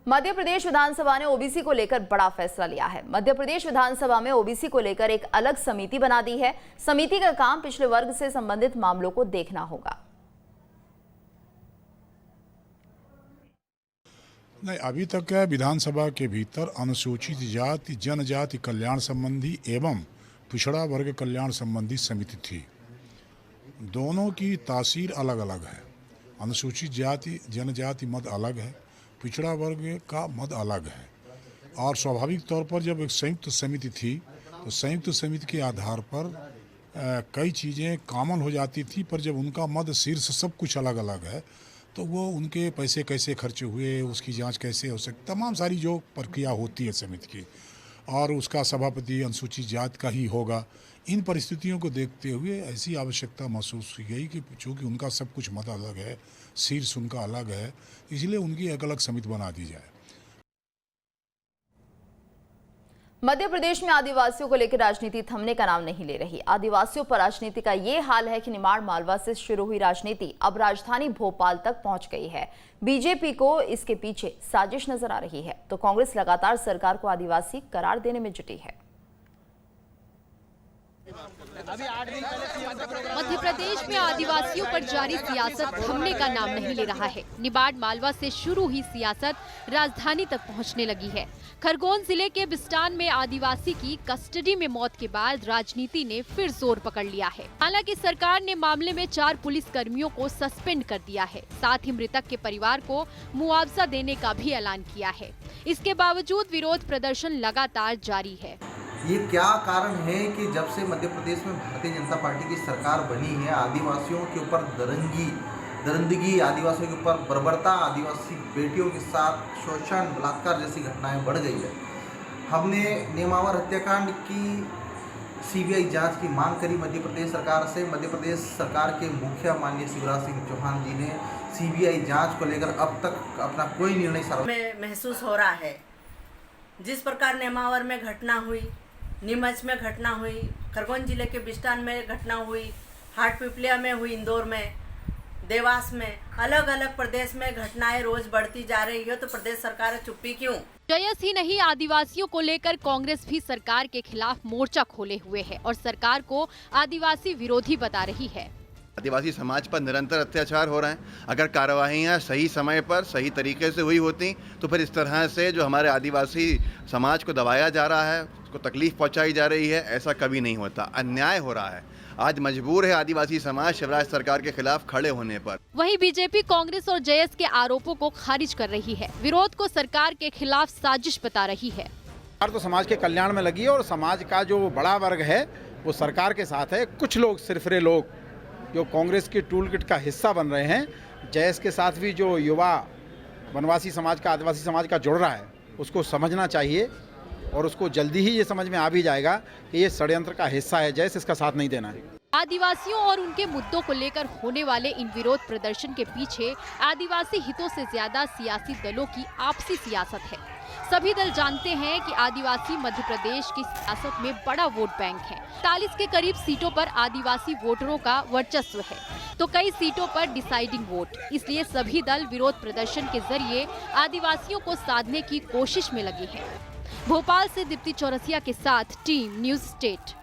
मध्य प्रदेश विधानसभा ने ओबीसी को लेकर बड़ा फैसला लिया है। मध्य प्रदेश विधानसभा में ओबीसी को लेकर एक अलग समिति बना दी है। समिति का काम पिछड़े वर्ग से संबंधित मामलों को देखना होगा। नहीं, अभी तक विधानसभा के भीतर अनुसूचित जाति जनजाति कल्याण संबंधी एवं पिछड़ा वर्ग कल्याण संबंधी समिति थी। दोनों की तासीर अलग अलग है। अनुसूचित जाति जनजाति मद अलग है, पिछड़ा वर्ग का मद अलग है। और स्वाभाविक तौर पर जब एक संयुक्त समिति थी तो संयुक्त समिति के आधार पर कई चीज़ें कॉमन हो जाती थी, पर जब उनका मद शीर्ष सब कुछ अलग अलग है तो वो उनके पैसे कैसे खर्च हुए, उसकी जांच कैसे हो सकती, तमाम सारी जो प्रक्रिया होती है समिति की, और उसका सभापति अनुसूचित जाति का ही होगा। इन परिस्थितियों को देखते हुए ऐसी आवश्यकता महसूस की गई कि चूँकि उनका सब कुछ मत अलग है, शीर्ष उनका अलग है, इसलिए उनकी एक अलग समिति बना दी जाए। मध्य प्रदेश में आदिवासियों को लेकर राजनीति थमने का नाम नहीं ले रही। आदिवासियों पर राजनीति का ये हाल है कि निमाड़ मालवा से शुरू हुई राजनीति अब राजधानी भोपाल तक पहुंच गई है। बीजेपी को इसके पीछे साजिश नजर आ रही है तो कांग्रेस लगातार सरकार को आदिवासी करार देने में जुटी है। मध्य प्रदेश में आदिवासियों पर जारी सियासत थमने का नाम नहीं ले रहा है। निमाड़ मालवा से शुरू हुई सियासत राजधानी तक पहुंचने लगी है। खरगोन जिले के बिस्टान में आदिवासी की कस्टडी में मौत के बाद राजनीति ने फिर जोर पकड़ लिया है। हालांकि सरकार ने मामले में 4 पुलिस कर्मियों को सस्पेंड कर दिया है। साथ ही मृतक के परिवार को मुआवजा देने का भी ऐलान किया है। इसके बावजूद विरोध प्रदर्शन लगातार जारी है। ये क्या कारण है कि जब से मध्य प्रदेश में भारतीय जनता पार्टी की सरकार बनी है, आदिवासियों के ऊपर दरिंदगी, आदिवासियों के ऊपर बर्बरता, आदिवासी बेटियों के साथ शोषण, बलात्कार जैसी घटनाएं बढ़ गई है। हमने नेमावर हत्याकांड की सीबीआई जांच की मांग करी मध्य प्रदेश सरकार से। मध्य प्रदेश सरकार के मुखिया माननीय शिवराज सिंह चौहान जी ने सीबीआई जाँच को लेकर अब तक अपना कोई निर्णय महसूस हो रहा है। जिस प्रकार नेमावर में घटना हुई, नीमच में घटना हुई, खरगोन जिले के बिस्टान में घटना हुई, हाटपिपलिया में हुई, इंदौर में, देवास में, अलग अलग प्रदेश में घटनाएं रोज बढ़ती जा रही है तो प्रदेश सरकार चुप्पी क्यों? जयस ही नहीं, आदिवासियों को लेकर कांग्रेस भी सरकार के खिलाफ मोर्चा खोले हुए है और सरकार को आदिवासी विरोधी बता रही है। आदिवासी समाज पर निरंतर अत्याचार हो रहे हैं। अगर कार्रवाइयाँ सही समय पर सही तरीके से हुई होती तो फिर इस तरह से जो हमारे आदिवासी समाज को दबाया जा रहा है, उसको तकलीफ पहुंचाई जा रही है, ऐसा कभी नहीं होता। अन्याय हो रहा है। आज मजबूर है आदिवासी समाज शिवराज सरकार के खिलाफ खड़े होने पर। वहीं बीजेपी कांग्रेस और जयस के आरोपों को खारिज कर रही है। विरोध को सरकार के खिलाफ साजिश बता रही है। सरकार तो समाज के कल्याण में लगी है और समाज का जो बड़ा वर्ग है वो सरकार के साथ है। कुछ लोग, सिरफिरे लोग जो कांग्रेस के टूल किट का हिस्सा बन रहे हैं, जयस के साथ भी जो युवा वनवासी समाज का, आदिवासी समाज का जुड़ रहा है, उसको समझना चाहिए और उसको जल्दी ही ये समझ में आ भी जाएगा कि ये षड्यंत्र का हिस्सा है। जयस इसका साथ नहीं देना है। आदिवासियों और उनके मुद्दों को लेकर होने वाले इन विरोध प्रदर्शन के पीछे आदिवासी हितों से ज्यादा सियासी दलों की आपसी सियासत है। सभी दल जानते हैं कि आदिवासी मध्य प्रदेश की सियासत में बड़ा वोट बैंक है। 40 के करीब सीटों पर आदिवासी वोटरों का वर्चस्व है तो कई सीटों पर डिसाइडिंग वोट। इसलिए सभी दल विरोध प्रदर्शन के जरिए आदिवासियों को साधने की कोशिश में लगे हैं। भोपाल से दीप्ति चौरसिया के साथ टीम न्यूज़ स्टेट।